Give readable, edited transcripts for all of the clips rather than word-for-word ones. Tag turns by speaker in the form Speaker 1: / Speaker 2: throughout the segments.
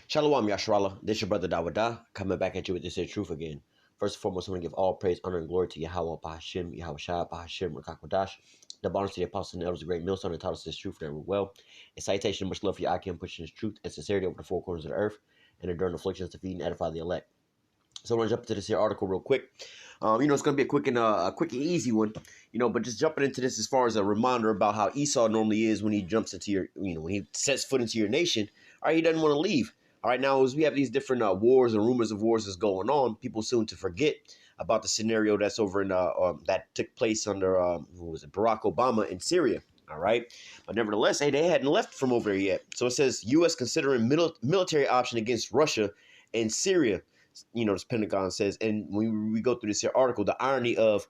Speaker 1: Shalom, Yashrallah. This your brother Dawada, coming back at you with this here truth again. First and foremost, I want to give all praise, honor, and glory to Yahweh, Bahashim, Yahweh Shai, Bahashim, Rakakwadash. The bonus to the apostles and elders, a great millstone, and taught us this truth very well. And citation and much love for your Akim, pushing this truth and sincerity over the four corners of the earth, and enduring afflictions to feed and edify the elect. So I want to jump into this here article real quick. It's going to be a quick and easy one, but just jumping into this as far as a reminder about how Esau normally is when he jumps into your, when he sets foot into your nation. All right, he doesn't want to leave. All right, now as we have these different wars and rumors of wars that's going on, people soon to forget about the scenario that's over in that took place under Barack Obama in Syria. All right, but nevertheless, hey, they hadn't left from over there yet. So it says U.S. considering military option against Russia and Syria. This Pentagon says, and when we go through this here article, the irony of,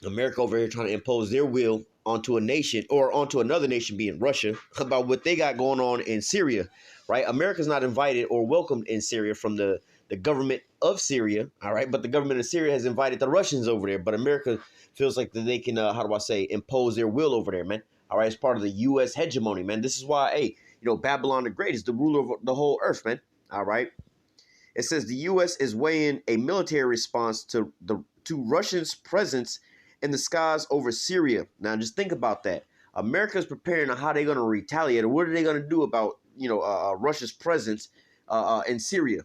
Speaker 1: America over here trying to impose their will onto a nation or onto another nation, being Russia, about what they got going on in Syria, right? America's not invited or welcomed in Syria from the government of Syria, all right? But the government of Syria has invited the Russians over there, but America feels like that they can, impose their will over there, man. All right, it's part of the U.S. hegemony, man. This is why, hey, Babylon the Great is the ruler of the whole earth, man. All right. It says the U.S. is weighing a military response to Russia's presence in the skies over Syria. Now, just think about that. America is preparing on how they're going to retaliate, or what are they going to do about Russia's presence in Syria.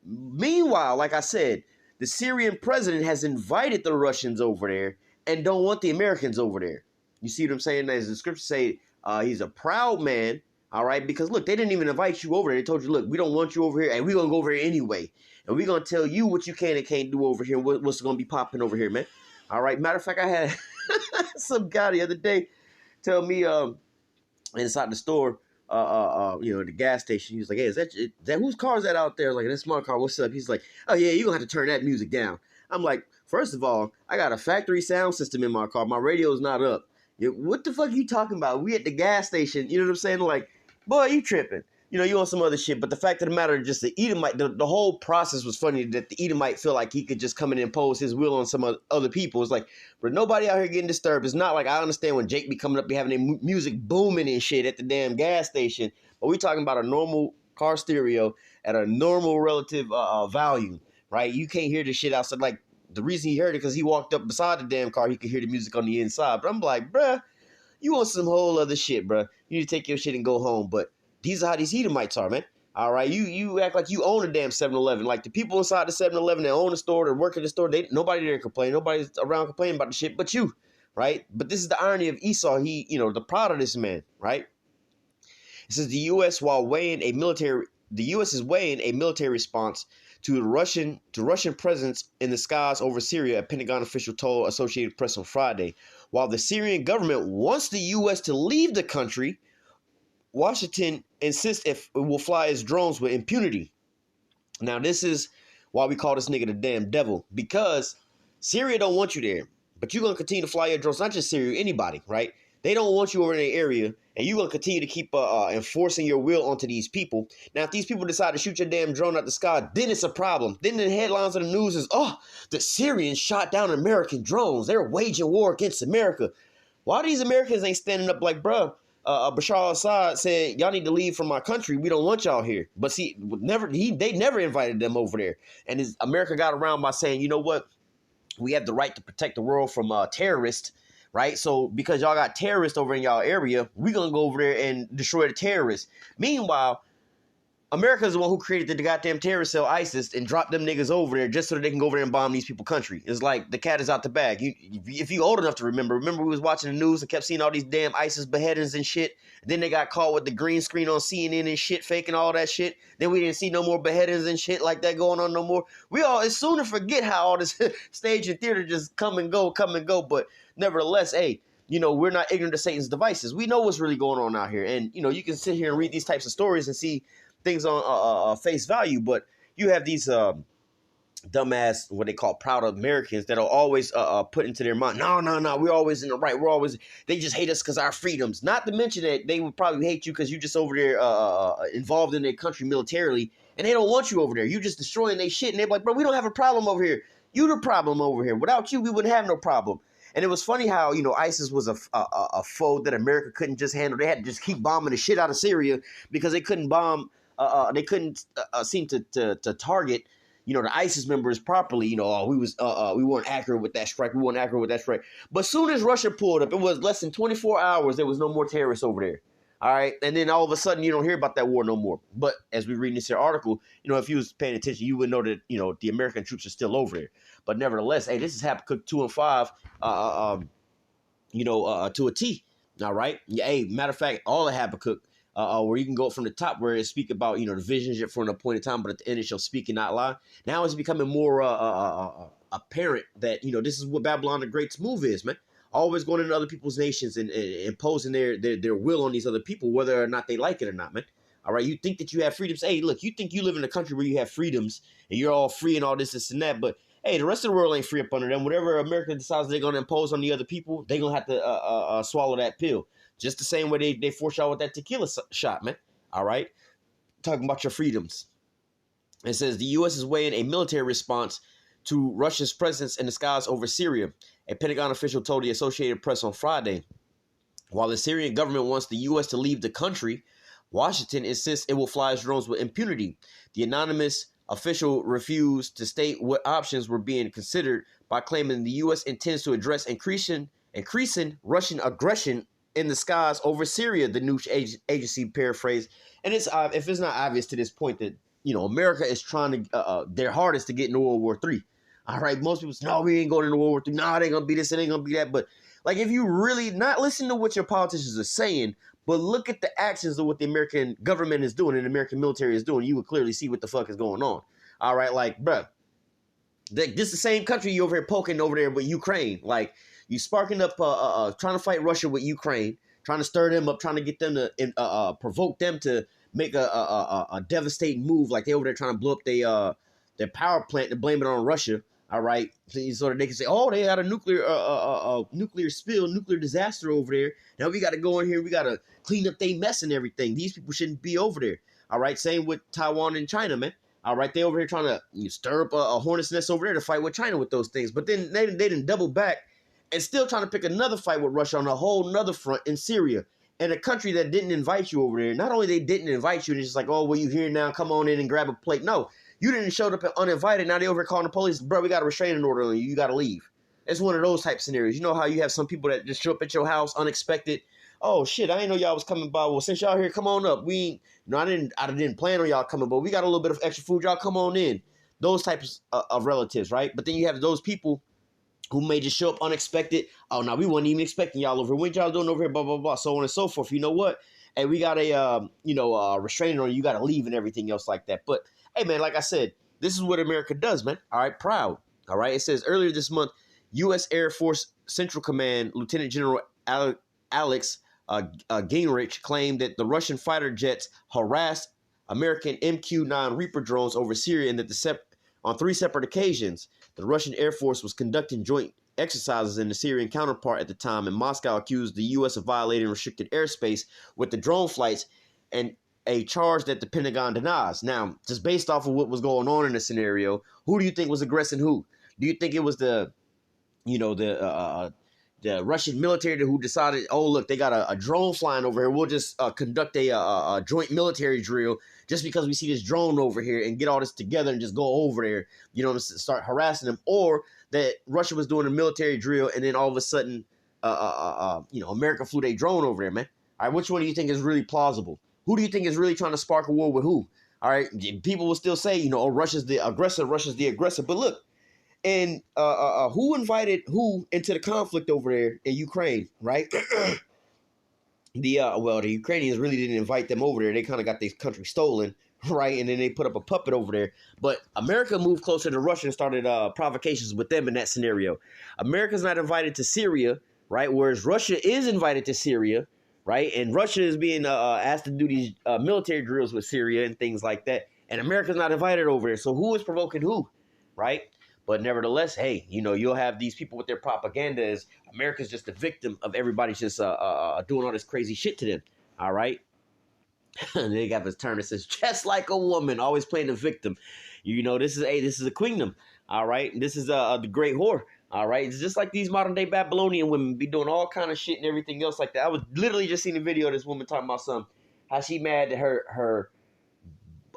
Speaker 1: Meanwhile, like I said, the Syrian president has invited the Russians over there and don't want the Americans over there. You see what I'm saying? As the scriptures say, he's a proud man. All right, because look, they didn't even invite you over there. They told you, look, we don't want you over here, and we're going to go over here anyway. And we're going to tell you what you can and can't do over here, what's going to be popping over here, man. All right, matter of fact, I had some guy the other day tell me inside the store, the gas station, he was like, hey, is that whose car is that out there? Like, that's my car, what's up? He's like, oh, yeah, you're going to have to turn that music down. I'm like, first of all, I got a factory sound system in my car. My radio's not up. What the fuck are you talking about? We at the gas station, you know what I'm saying? Like, boy, you tripping. You on some other shit. But the fact of the matter is just the Edomite, the whole process was funny that the Edomite feel like he could just come in and impose his will on some other people. It's like, but nobody out here getting disturbed. It's not like I understand when Jake be coming up, be having their music booming and shit at the damn gas station. But we talking about a normal car stereo at a normal relative value, right? You can't hear the shit outside. Like, the reason he heard it because he walked up beside the damn car, he could hear the music on the inside. But I'm like, bruh, you want some whole other shit, bruh. You need to take your shit and go home. But these are how these Edomites are, man. All right, you act like you own a damn 7-Eleven. Like the people inside the 7-Eleven that own the store, that work at the store, nobody there complain. Nobody's around complaining about the shit but you, right? But this is the irony of Esau. He, the pride of this man, right? It says the U.S. is weighing a military response to Russian presence in the skies over Syria, a Pentagon official told Associated Press on Friday. While the Syrian government wants the U.S. to leave the country, Washington insists it will fly its drones with impunity. Now, this is why we call this nigga the damn devil, because Syria don't want you there, but you're going to continue to fly your drones, not just Syria, anybody, right? They don't want you over in the area, and you're going to continue to keep enforcing your will onto these people. Now, if these people decide to shoot your damn drone out the sky, then it's a problem. Then the headlines of the news is, oh, the Syrians shot down American drones. They're waging war against America. Why these Americans ain't standing up like, bruh, Bashar al-Assad said, y'all need to leave from my country. We don't want y'all here. But see, they never invited them over there. And America got around by saying, you know what? We have the right to protect the world from terrorists. Right? So because y'all got terrorists over in y'all area, we're going to go over there and destroy the terrorists. Meanwhile, America is the one who created the goddamn terrorist cell ISIS and dropped them niggas over there just so that they can go over there and bomb these people's country. It's like the cat is out the bag. If you old enough to remember we was watching the news and kept seeing all these damn ISIS beheadings and shit. Then they got caught with the green screen on CNN and shit, faking all that shit. Then we didn't see no more beheadings and shit like that going on no more. We all as soon to forget how all this stage and theater just come and go. But nevertheless, hey, we're not ignorant to Satan's devices. We know what's really going on out here. And, you can sit here and read these types of stories and see things on face value. But you have these dumbass, what they call proud Americans that'll always put into their mind, no, we're always in the right. They just hate us because our freedoms. Not to mention that they would probably hate you because you just over there involved in their country militarily. And they don't want you over there. You just destroying their shit. And they're like, bro, we don't have a problem over here. You the problem over here. Without you, we wouldn't have no problem. And it was funny how, ISIS was a foe that America couldn't just handle. They had to just keep bombing the shit out of Syria because they couldn't bomb, they couldn't seem to target, the ISIS members properly. We weren't accurate with that strike. We weren't accurate with that strike. But soon as Russia pulled up, it was less than 24 hours. There was no more terrorists over there. All right. And then all of a sudden, you don't hear about that war no more. But as we read in this here article, if you was paying attention, you would know that, the American troops are still over there. But nevertheless, hey, this is Habakkuk 2 and 5, to a T. All right. Yeah, hey, matter of fact, all of Habakkuk, where you can go from the top where it speak about, the visions yet for an appointed time, but at the end it shall speak and not lie. Now it's becoming more apparent that, this is what Babylon the Great's move is, man. Always going into other people's nations and imposing their will on these other people, whether or not they like it or not, man. All right, you think that you have freedoms. Hey, look, you think you live in a country where you have freedoms and you're all free and all this and that, but hey, the rest of the world ain't free up under them. Whatever America decides they're going to impose on the other people, they're going to have to swallow that pill. Just the same way they force y'all with that tequila shot, man. All right, talking about your freedoms. It says the U.S. is weighing a military response to Russia's presence in the skies over Syria. A Pentagon official told the Associated Press on Friday. While the Syrian government wants the U.S. to leave the country, Washington insists it will fly its drones with impunity. The anonymous official refused to state what options were being considered by claiming the U.S. intends to address increasing Russian aggression in the skies over Syria, the news agency paraphrased. And it's if it's not obvious to this point that, America is trying to, their hardest to get into World War III. All right, most people say, no, we ain't going into World War III. No, it ain't going to be this, it ain't going to be that. But, like, if you really not listen to what your politicians are saying, but look at the actions of what the American government is doing and the American military is doing, you would clearly see what the fuck is going on. All right, like, bruh, this is the same country you over here poking over there with Ukraine. Like, you sparking up, trying to fight Russia with Ukraine, trying to stir them up, trying to get them to provoke them to make a devastating move. Like, they over there trying to blow up their power plant and blame it on Russia. All right, so that they can say, oh, they had a nuclear spill, nuclear disaster over there. Now we got to go in here. We got to clean up their mess and everything. These people shouldn't be over there. All right, same with Taiwan and China, man. All right, they over here trying to stir up a hornet's nest over there to fight with China with those things. But then they didn't double back and still trying to pick another fight with Russia on a whole nother front in Syria. And a country that didn't invite you over there. Not only they didn't invite you, and it's just like, oh, well, you here now, come on in and grab a plate. No. You didn't show up uninvited. Now they over calling the police. Bro, we got a restraining order on you. You got to leave. It's one of those type scenarios. You know how you have some people that just show up at your house unexpected. Oh, shit, I didn't know y'all was coming by. Well, since y'all here, come on up. I didn't plan on y'all coming, but we got a little bit of extra food. Y'all come on in. Those types of relatives, right? But then you have those people who may just show up unexpected. Oh, no, we weren't even expecting y'all over here. What y'all doing over here? Blah, blah, blah, so on and so forth. You know what? Hey, we got a restraining order. You got to leave and everything else like that. But, hey, man, like I said, this is what America does, man. All right, proud. All right, it says earlier this month, U.S. Air Force Central Command Lieutenant General Alex Gingrich claimed that the Russian fighter jets harassed American MQ-9 Reaper drones over Syria and that on 3 separate occasions, the Russian Air Force was conducting joint exercises in the Syrian counterpart at the time, and Moscow accused the U.S. of violating restricted airspace with the drone flights, and a charge that the Pentagon denies. Now, just based off of what was going on in the scenario, who do you think was aggressing who? Do you think it was the Russian military who decided, oh, look, they got a drone flying over here. We'll just conduct a joint military drill just because we see this drone over here and get all this together and just go over there, start harassing them? Or that Russia was doing a military drill and then all of a sudden, America flew their drone over there, man. All right, which one do you think is really plausible? Who do you think is really trying to spark a war with who? All right, people will still say, oh, Russia's the aggressor, Russia's the aggressor. But look, and who invited who into the conflict over there in Ukraine, right? The Ukrainians really didn't invite them over there. They kind of got their country stolen, right? And then they put up a puppet over there. But America moved closer to Russia and started provocations with them in that scenario. America's not invited to Syria, right? Whereas Russia is invited to Syria, right? And Russia is being asked to do these military drills with Syria and things like that. And America's not invited over there. So who is provoking who, right? But nevertheless, hey, you'll have these people with their propaganda as America's just a victim of everybody just doing all this crazy shit to them. All right. And they got this term that says, just like a woman, always playing the victim. This is a queendom. All right. This is the great whore. All right, it's just like these modern day Babylonian women be doing all kind of shit and everything else like that. I was literally just seeing a video of this woman talking about something, how she mad that her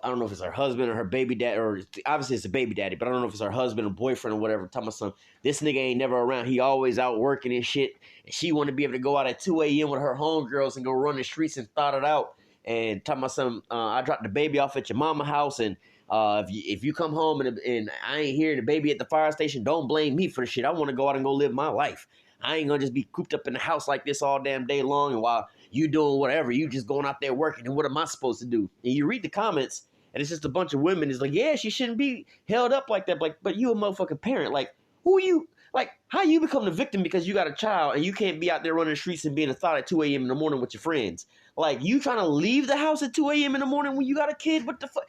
Speaker 1: I don't know if it's her husband or her baby dad, or obviously it's a baby daddy, but I don't know if it's her husband or boyfriend or whatever. Talking about some, this nigga ain't never around. He always out working and shit. And she want to be able to go out at 2 a.m. with her homegirls and go run the streets and thought it out. And talking about some, I dropped the baby off at your mama house, and if you come home and I ain't here, the baby at the fire station, don't blame me for the shit. I want to go out and go live my life. I ain't gonna just be cooped up in the house like this all damn day long, and while you doing whatever, you just going out there working. And what am I supposed to do? And you read the comments, and it's just a bunch of women. It's like, yeah, she shouldn't be held up like that. Like, but you a motherfucking parent. Like, who are you? Like, how you become the victim because you got a child and you can't be out there running the streets and being a thought at 2 a.m. in the morning with your friends? Like, you trying to leave the house at 2 a.m. in the morning when you got a kid? What the fuck?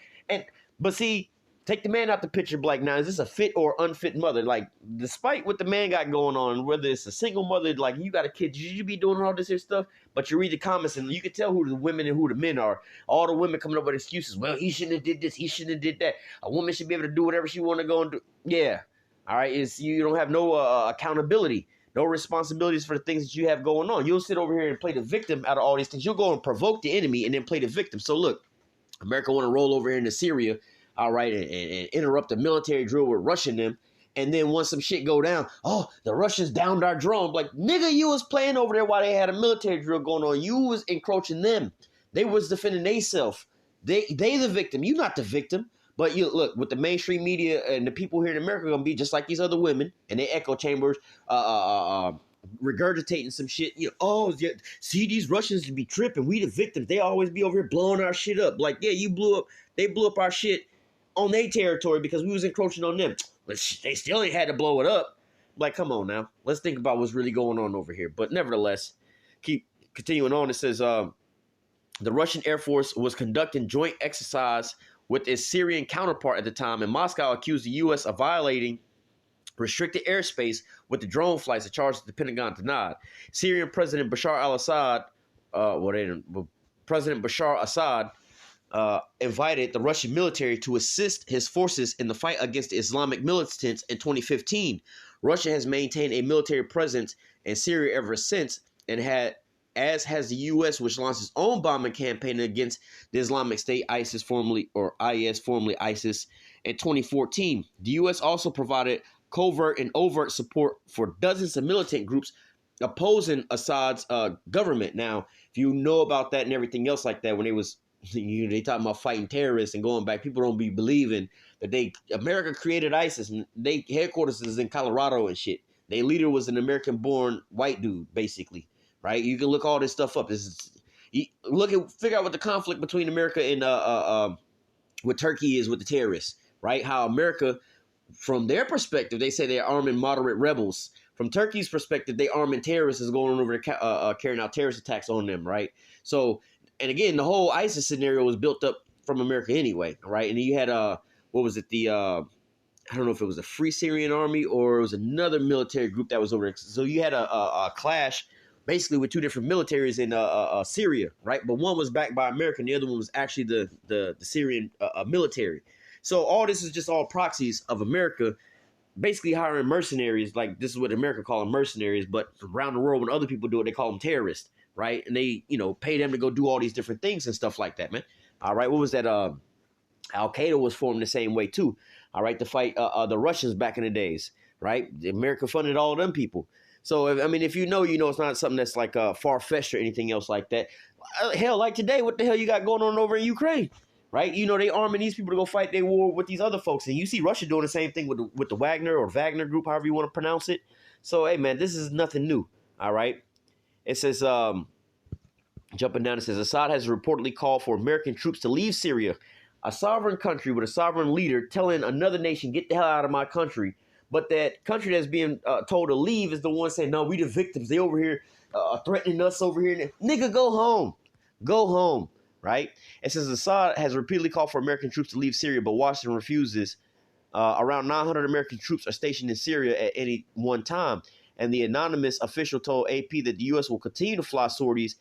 Speaker 1: But see, take the man out the picture, like, now, is this a fit or unfit mother? Like, despite what the man got going on, whether it's a single mother, like, you got a kid, you should be doing all this here stuff. But you read the comments and you can tell who the women and who the men are. All the women coming up with excuses. Well, he shouldn't have did this. He shouldn't have did that. A woman should be able to do whatever she want to go and do. Yeah. All right. You don't have no accountability, no responsibilities for the things that you have going on. You'll sit over here and play the victim out of all these things. You'll go and provoke the enemy and then play the victim. So look, America want to roll over here into Syria, all right, and interrupt the military drill with Russia and them. And then once some shit go down, oh, the Russians downed our drone. Like, nigga, you was playing over there while they had a military drill going on. You was encroaching them. They was defending themselves. They the victim. You not the victim. But you look, with the mainstream media and the people here in America are gonna be just like these other women and they echo chambers, regurgitating some shit. You know, oh, yeah, see, these Russians be tripping. We the victims. They always be over here blowing our shit up. Like, yeah, they blew up our shit on their territory because we was encroaching on them. But they still ain't had to blow it up. Like, come on now. Let's think about what's really going on over here. But nevertheless, keep continuing on. It says the Russian Air Force was conducting joint exercise with its Syrian counterpart at the time, and Moscow accused the U.S. of violating restricted airspace with the drone flights, a charge that the Pentagon denied. Syrian President Bashar al-Assad, President Bashar Assad invited the Russian military to assist his forces in the fight against the Islamic militants in 2015. Russia has maintained a military presence in Syria ever since, and as has the U.S., which launched its own bombing campaign against the Islamic State, ISIS, formerly ISIS, in 2014. The U.S. also provided covert and overt support for dozens of militant groups opposing Assad's government. Now, if you know about that and everything else like that, when they talking about fighting terrorists and going back, people don't be believing that America created ISIS, and they headquarters is in Colorado and shit. Their leader was an American-born white dude, basically. Right? You can look all this stuff up. Figure out what the conflict between America and what Turkey is with the terrorists. Right? How America, from their perspective, they say they're arming moderate rebels. From Turkey's perspective, they arming terrorists is going over carrying out terrorist attacks on them. Right? So, and again, the whole ISIS scenario was built up from America anyway. Right? And then you had what was it? I don't know if it was the Free Syrian Army or it was another military group that was over there. So you had a clash basically with two different militaries in Syria, right? But one was backed by America, and the other one was actually the Syrian military. So all this is just all proxies of America basically hiring mercenaries. Like, this is what America call them, mercenaries, but around the world when other people do it, they call them terrorists, right? And they, pay them to go do all these different things and stuff like that, man. All right, what was that? Al-Qaeda was formed the same way too, all right, to fight the Russians back in the days, right? America funded all of them people. So, I mean, if you know, it's not something that's like far-fetched or anything else like that. Hell, like today, what the hell you got going on over in Ukraine, right? They arming these people to go fight their war with these other folks. And you see Russia doing the same thing with the Wagner or Wagner group, however you want to pronounce it. So, hey, man, this is nothing new, all right? It says, jumping down, it says, Assad has reportedly called for American troops to leave Syria, a sovereign country with a sovereign leader telling another nation, get the hell out of my country. But that country that's being told to leave is the one saying, no, we the victims. They over here threatening us over here. Nigga, go home. Go home, right? It says Assad has repeatedly called for American troops to leave Syria, but Washington refuses. Around 900 American troops are stationed in Syria at any one time. And the anonymous official told AP that the U.S. will continue to fly sorties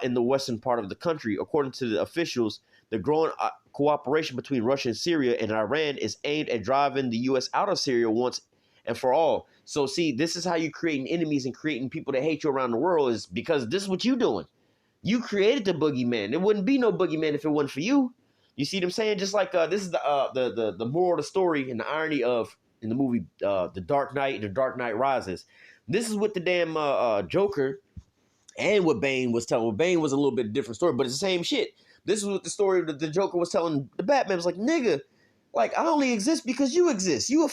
Speaker 1: in the western part of the country. According to the officials, the growing cooperation between Russia and Syria and Iran is aimed at driving the U.S. out of Syria once and for all. So see, this is how you creating enemies and creating people that hate you around the world, is because this is what you doing. You created the boogeyman. There wouldn't be no boogeyman if it wasn't for you. You see what I'm saying? Just like this is the moral of the story and the irony of in the movie The Dark Knight and The Dark Knight Rises. This is what the damn Joker and what Bane was telling. Well, Bane was a little bit different story, but it's the same shit. This is what the story that the Joker was telling the Batman. It was like, nigga, like I only exist because you exist. You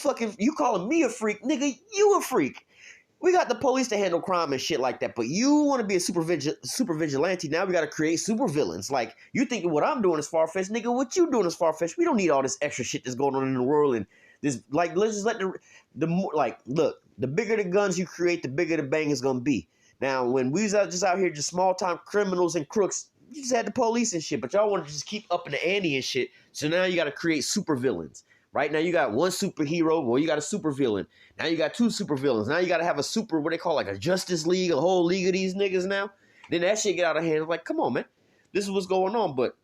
Speaker 1: calling me a freak, nigga, you a freak. We got the police to handle crime and shit like that, but you want to be a super vigilante. Now we got to create super villains. Like, you thinking what I'm doing is far-fetched, nigga, what you doing is far-fetched. We don't need all this extra shit that's going on in the world. And this, like, let's just let the more, like, look, the bigger the guns you create, the bigger the bang is going to be. Now, when we was just out here, just small-time criminals and crooks, you just had the police and shit, but y'all want to just keep up in the ante and shit. So now you got to create super villains. Right now you got one superhero, well you got a super villain. Now you got two super villains. Now you got to have a super, what they call like a Justice League, a whole league of these niggas now. Then that shit get out of hand. I'm like, come on, man. This is what's going on. But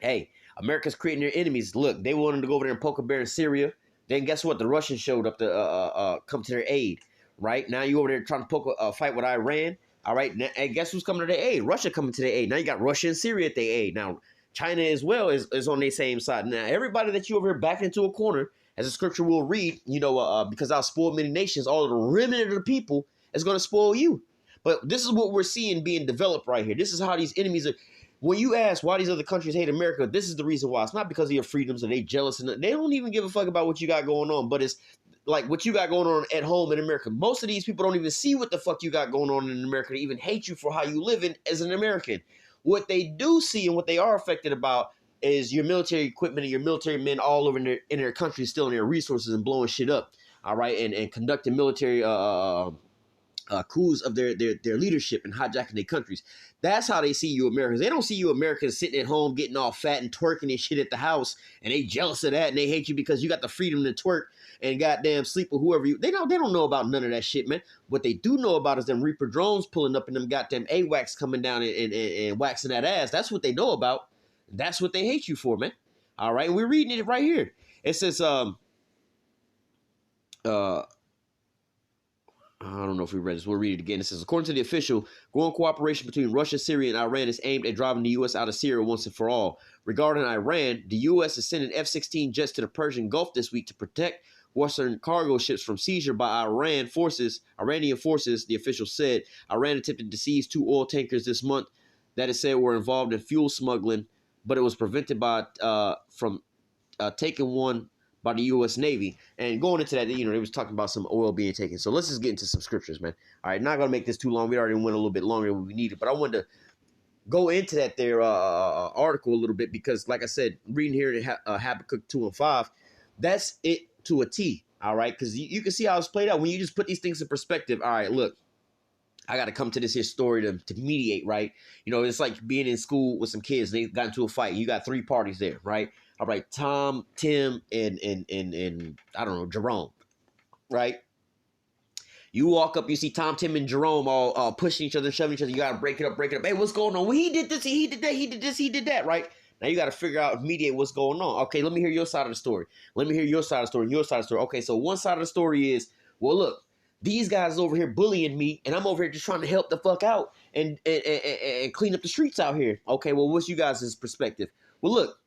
Speaker 1: hey, America's creating their enemies. Look, they wanted to go over there and poke a bear in Syria. Then guess what? The Russians showed up to come to their aid. Right now you over there trying to poke a fight with Iran. All right, now, and guess who's coming to their aid? Russia coming to their aid. Now you got Russia and Syria at their aid. Now China as well is on their same side. Now, everybody that you over here backed into a corner, as the scripture will read, because I'll spoil many nations, all of the remnant of the people is going to spoil you. But this is what we're seeing being developed right here. This is how these enemies are. When you ask why these other countries hate America, this is the reason why. It's not because of your freedoms or they jealous. And they don't even give a fuck about what you got going on. But it's like what you got going on at home in America. Most of these people don't even see what the fuck you got going on in America to even hate you for how you live in as an American. What they do see and what they are affected about is your military equipment and your military men all over in their country stealing their resources and blowing shit up, all right, and conducting military coups of their leadership and hijacking their countries. That's how they see you Americans. They don't see you Americans sitting at home getting all fat and twerking and shit at the house, and they jealous of that and they hate you because you got the freedom to twerk and goddamn sleep with whoever you. They don't know about none of that shit, man. What they do know about is them Reaper drones pulling up and them goddamn AWACS coming down and waxing that ass. That's what they know about. That's what they hate you for, man. All right, and we're reading it right here. It says I don't know if we read this. We'll read it again. It says, according to the official, growing cooperation between Russia, Syria, and Iran is aimed at driving the U.S. out of Syria once and for all. Regarding Iran, the U.S. is sending F-16 jets to the Persian Gulf this week to protect Western cargo ships from seizure by Iranian forces, the official said. Iran attempted to seize 2 oil tankers this month that it said were involved in fuel smuggling, but it was prevented by from taking one by the U.S. Navy. And going into that, they was talking about some oil being taken. So let's just get into some scriptures, man. All right, not going to make this too long. We already went a little bit longer than we needed. But I wanted to go into that there article a little bit because, like I said, reading here in Habakkuk 2 and 5, that's it to a T, all right? Because you can see how it's played out. When you just put these things in perspective, all right, look, I got to come to this here story to mediate, right? It's like being in school with some kids. They got into a fight. You got 3 parties there, right? All right, Tom, Tim, and I don't know, Jerome, right? You walk up, you see Tom, Tim, and Jerome all pushing each other, shoving each other. You got to break it up. Hey, what's going on? Well, he did this, he did that, he did this, he did that, right? Now you got to figure out, mediate what's going on. Okay, let me hear your side of the story. Let me hear your side of the story and your side of the story. Okay, so one side of the story is, well, look, these guys over here bullying me, and I'm over here just trying to help the fuck out and clean up the streets out here. Okay, well, what's you guys' perspective? Well, look,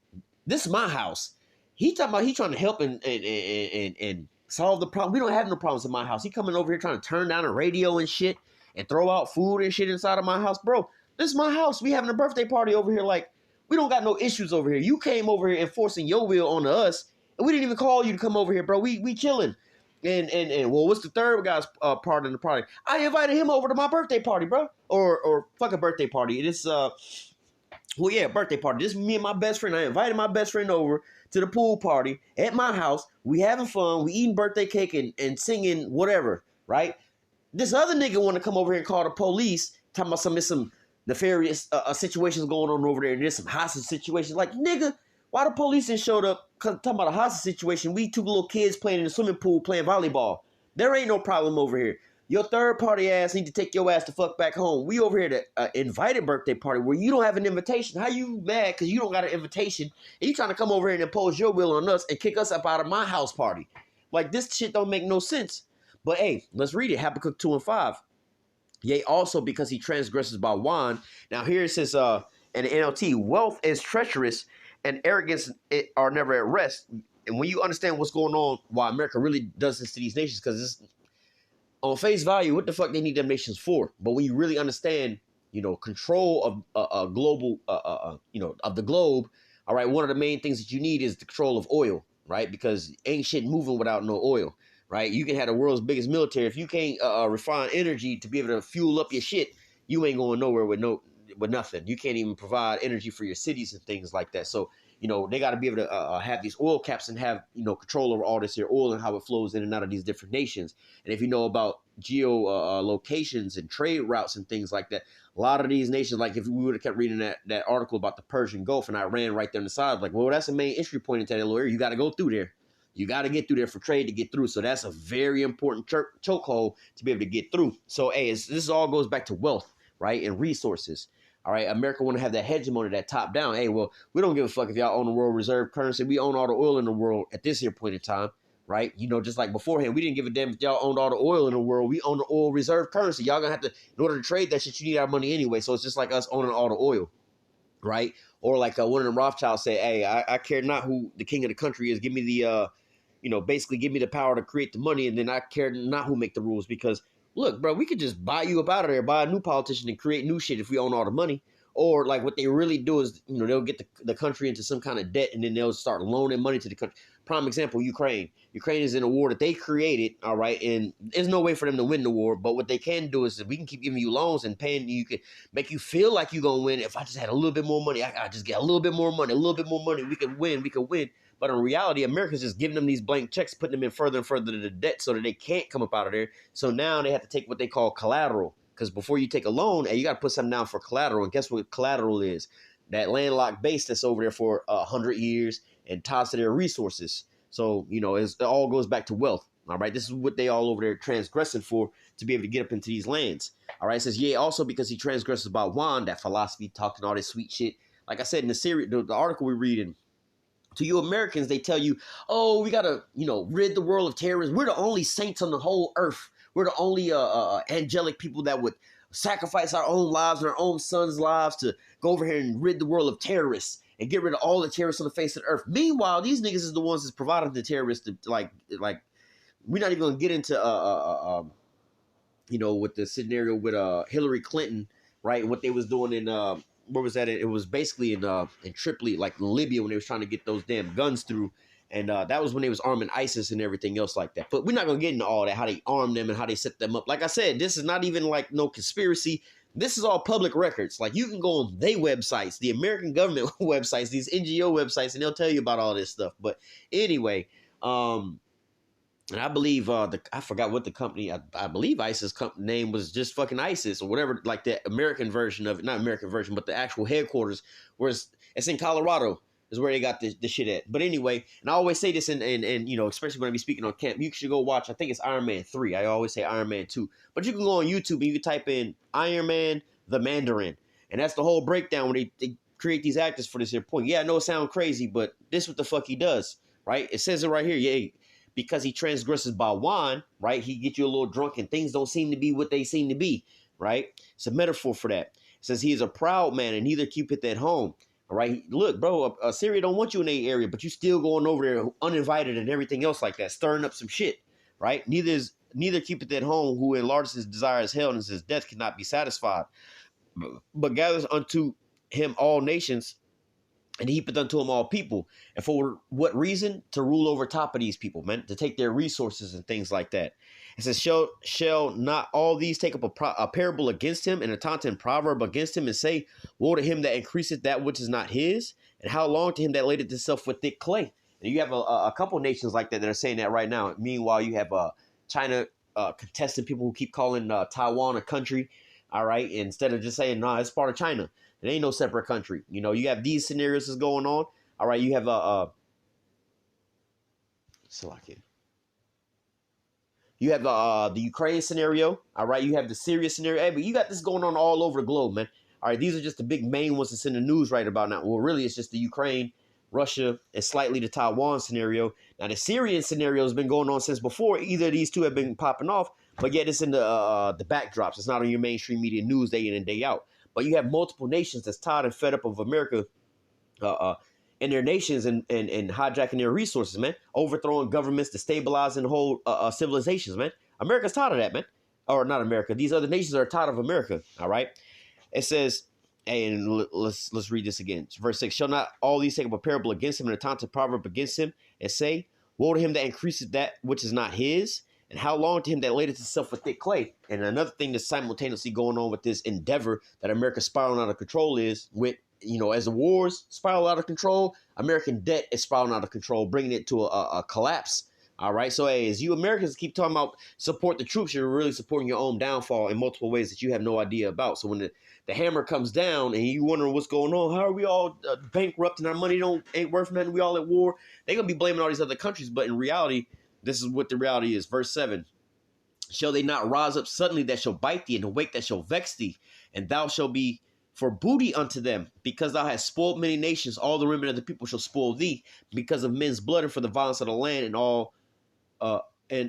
Speaker 1: this is my house. He talking about he trying to help and solve the problem. We don't have no problems in my house. He coming over here trying to turn down the radio and shit and throw out food and shit inside of my house. Bro, this is my house. We having a birthday party over here. Like, we don't got no issues over here. You came over here enforcing your will on us, and we didn't even call you to come over here, bro. We chilling. And well, what's the third guy's part in the party? I invited him over to my birthday party, bro. Or fuck a birthday party. It is well, yeah, birthday party. This is me and my best friend. I invited my best friend over to the pool party at my house. We having fun. We eating birthday cake and singing whatever, right? This other nigga want to come over here and call the police, talking about some nefarious situations going on over there. And there's some hostage situations. Like, nigga, why the police ain't showed up? Cause talking about a hostage situation. We 2 little kids playing in the swimming pool playing volleyball. There ain't no problem over here. Your third party ass need to take your ass the fuck back home. We over here to invited birthday party where you don't have an invitation. How you mad because you don't got an invitation and you trying to come over here and impose your will on us and kick us up out of my house party? Like, this shit don't make no sense. But hey, let's read it. Habakkuk 2 and 5. Yea, also because he transgresses by wine. Now here it says in the NLT, wealth is treacherous and arrogance are never at rest. And when you understand what's going on, why America really does this to these nations, because it's on face value, what the fuck they need them nations for? But when you really understand, control of global, of the globe, all right, one of the main things that you need is the control of oil, right? Because ain't shit moving without no oil, right? You can have the world's biggest military. If you can't refine energy to be able to fuel up your shit, you ain't going nowhere with nothing. You can't even provide energy for your cities and things like that. So, they got to be able to have these oil caps and have, control over all this here oil and how it flows in and out of these different nations. And if you know about locations and trade routes and things like that, a lot of these nations, like if we would have kept reading that article about the Persian Gulf and Iran right there on the side, like, well, that's a main entry point into that lawyer. You got to go through there. You got to get through there for trade to get through. So that's a very important chokehold to be able to get through. So, hey, this all goes back to wealth, right, and resources. All right, America want to have that hegemony, that top down. Hey, well, we don't give a fuck if y'all own the world reserve currency. We own all the oil in the world at this here point in time, right? Just like beforehand, we didn't give a damn if y'all owned all the oil in the world. We own the oil reserve currency. Y'all gonna have to, in order to trade that shit, you need our money anyway. So it's just like us owning all the oil, right? Or like one of them Rothschilds say, hey, I care not who the king of the country is. Give me the, basically give me the power to create the money, and then I care not who make the rules. Because look, bro, we could just buy you up out of there, buy a new politician and create new shit if we own all the money. Or like what they really do is, they'll get the country into some kind of debt and then they'll start loaning money to the country. Prime example, Ukraine. Ukraine is in a war that they created, all right, and there's no way for them to win the war. But what they can do is that we can keep giving you loans and paying you, can make you feel like you're going to win. If I just had a little bit more money, I just get a little bit more money, we could win. But in reality, America's just giving them these blank checks, putting them in further and further to the debt so that they can't come up out of there. So now they have to take what they call collateral. Because before you take a loan, hey, you got to put something down for collateral. And guess what collateral is? That landlocked base that's over there for 100 years and ties to their resources. So, it all goes back to wealth. All right. This is what they all over there transgressing for to be able to get up into these lands. All right. It says, yeah, also because he transgresses by wine, that philosophy, talking all this sweet shit. Like I said in the series, the article we're reading, to you Americans, they tell you, oh, we got to, rid the world of terrorism. We're the only saints on the whole earth. We're the only angelic people that would sacrifice our own lives and our own sons' lives to go over here and rid the world of terrorists and get rid of all the terrorists on the face of the earth. Meanwhile, these niggas is the ones that's providing the terrorists. Like we're not even gonna get into with the scenario with Hillary Clinton, right? And what they was doing in where was that? It was basically in Tripoli, like Libya, when they was trying to get those damn guns through. And that was when they was arming ISIS and everything else like that. But we're not going to get into all that, how they arm them and how they set them up. Like I said, this is not even like no conspiracy. This is all public records. Like you can go on their websites, the American government websites, these NGO websites, and they'll tell you about all this stuff. But anyway, and I believe I forgot what the company, I believe ISIS company name was just fucking ISIS or whatever, like the American version of it, not American version, but the actual headquarters, where it's in Colorado. Is where they got the shit at. But anyway, and I always say this, and especially when I be speaking on camp, you should go watch, I think it's Iron Man 3. I always say Iron Man 2. But you can go on YouTube and you can type in Iron Man, the Mandarin. And that's the whole breakdown when they create these actors for this here point. Yeah, I know it sounds crazy, but this is what the fuck he does, right? It says it right here. Yeah, because he transgresses by wine, right? He gets you a little drunk and things don't seem to be what they seem to be, right? It's a metaphor for that. It says he is a proud man and neither keepeth at home. All right, look, bro, Syria don't want you in their area, but you still going over there uninvited and everything else like that, stirring up some shit, right? Neither keepeth at home who enlarges his desire as hell and his death cannot be satisfied, but gathers unto him all nations and heapeth unto him all people. And for what reason? To rule over top of these people, man, to take their resources and things like that. It says, shall not all these take up a parable against him and a taunting proverb against him and say, woe to him that increaseth that which is not his, and how long to him that ladeth himself with thick clay. And you have a couple nations like that are saying that right now. Meanwhile, you have China contesting people who keep calling Taiwan a country, all right, instead of just saying, nah, it's part of China. It ain't no separate country. You have these scenarios that's going on. All right, you have you have the Ukraine scenario. All right, you have the Syria scenario. Hey, but you got this going on all over the globe, man. All right, these are just the big main ones that's in the news right about now. Well, really, it's just the Ukraine, Russia, and slightly the Taiwan scenario. Now, the Syrian scenario has been going on since before either of these two have been popping off, but yet it's in the backdrops. It's not on your mainstream media news day in and day out. But you have multiple nations that's tired and fed up of America uh, uh, and their nations and hijacking their resources, man. Overthrowing governments, destabilizing whole civilizations, man. America's tired of that, man. Or not America. These other nations are tired of America, all right? It says, and let's read this again. Verse 6, shall not all these take up a parable against him and a taunted proverb against him and say, woe to him that increaseth that which is not his, and how long to him that ladeth himself with thick clay. And another thing that's simultaneously going on with this endeavor that America's spiraling out of control is with, as the wars spiral out of control, American debt is spiraling out of control, bringing it to a collapse. All right. So, hey, as you Americans keep talking about support the troops, you're really supporting your own downfall in multiple ways that you have no idea about. So when the hammer comes down and you wondering what's going on, how are we all bankrupt and our money ain't worth nothing? We all at war. They're going to be blaming all these other countries. But in reality, this is what the reality is. Verse 7, shall they not rise up suddenly that shall bite thee, and awake that shall vex thee? And thou shalt be for booty unto them, because thou hast spoiled many nations. All the remnant of the people shall spoil thee, because of men's blood and for the violence of the land and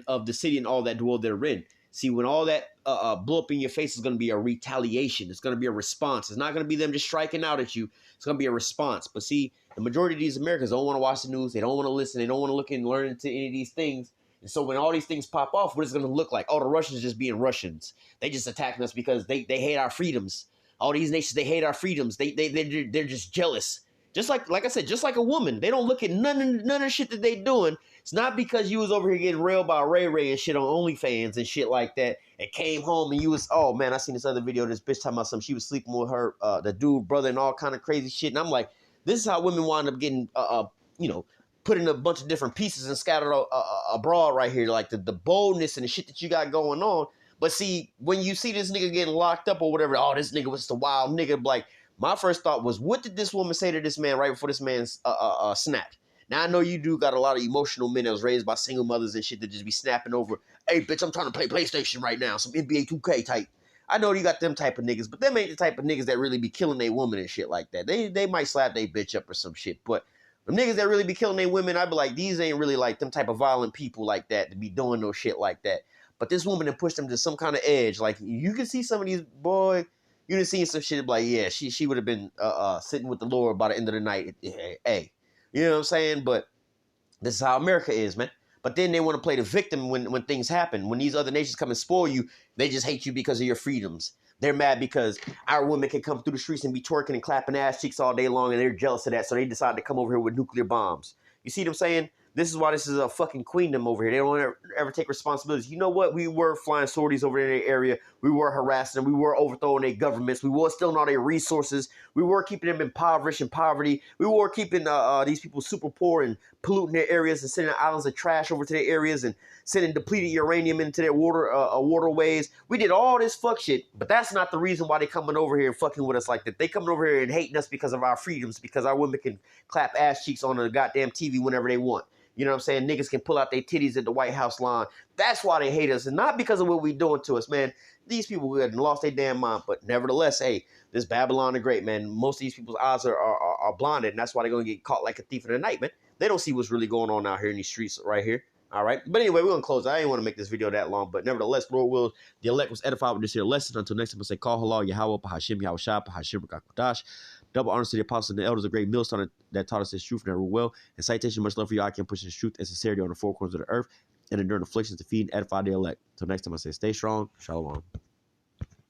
Speaker 1: of the city and all that dwell therein. See, when all that blow up in your face is going to be a retaliation. It's going to be a response. It's not going to be them just striking out at you. It's going to be a response. But see, the majority of these Americans don't want to watch the news. They don't want to listen. They don't want to look and learn into any of these things. And so when all these things pop off, what is it going to look like? Oh, the Russians just being Russians. They just attacking us because they hate our freedoms. All these nations, they hate our freedoms. They're just jealous. Just like I said, just like a woman. They don't look at none of the shit that they doing. It's not because you was over here getting railed by Ray Ray and shit on OnlyFans and shit like that, and came home and you was, oh man, I seen this other video of this bitch talking about something. She was sleeping with her, the dude brother and all kind of crazy shit. And I'm like, this is how women wind up getting, put in a bunch of different pieces and scattered abroad right here. Like the boldness and the shit that you got going on. But see, when you see this nigga getting locked up or whatever, oh, this nigga was just a wild nigga. Like, my first thought was, what did this woman say to this man right before this man snapped? Now, I know you do got a lot of emotional men that was raised by single mothers and shit that just be snapping over, hey, bitch, I'm trying to play PlayStation right now, some NBA 2K type. I know you got them type of niggas, but them ain't the type of niggas that really be killing their woman and shit like that. They might slap their bitch up or some shit, but the niggas that really be killing their women, I be like, these ain't really like them type of violent people like that to be doing no shit like that. But this woman that pushed them to some kind of edge. Like, you can see some of these, boy, you done seen some shit like, yeah, she would have been sitting with the Lord by the end of the night. Hey, you know what I'm saying? But this is how America is, man. But then they want to play the victim when things happen. When these other nations come and spoil you, they just hate you because of your freedoms. They're mad because our women can come through the streets and be twerking and clapping ass cheeks all day long, and they're jealous of that, so they decide to come over here with nuclear bombs. You see what I'm saying? This is why this is a fucking queendom over here. They don't ever take responsibility. You know what? We were flying sorties over in their area. We were harassing them. We were overthrowing their governments. We were stealing all their resources. We were keeping them impoverished and poverty. We were keeping these people super poor and polluting their areas and sending islands of trash over to their areas and sending depleted uranium into their waterways. We did all this fuck shit, but that's not the reason why they coming over here and fucking with us like that. They coming over here and hating us because of our freedoms, because our women can clap ass cheeks on the goddamn TV whenever they want. You know what I'm saying? Niggas can pull out their titties at the White House lawn. That's why they hate us, and not because of what we doing to us, man. These people had lost their damn mind, but nevertheless, hey, this Babylon the Great, man. Most of these people's eyes are blinded, and that's why they're going to get caught like a thief in the night, man. They don't see what's really going on out here in these streets right here. All right. But anyway, we're going to close. I didn't want to make this video that long, but nevertheless, Lord will, the elect was edified with this here lesson. Until next time, I say, call halal, Yahweh, Bahashim, Yahweh Shah, Bahashim, Rakakodash. Double honors to the apostles and the elders, a great millstone that taught us this truth and that rule well. And citation, much love for you. I can push this truth and sincerity on the four corners of the earth and endure afflictions to feed and edify the elect. Until next time, I say, stay strong. Shalom.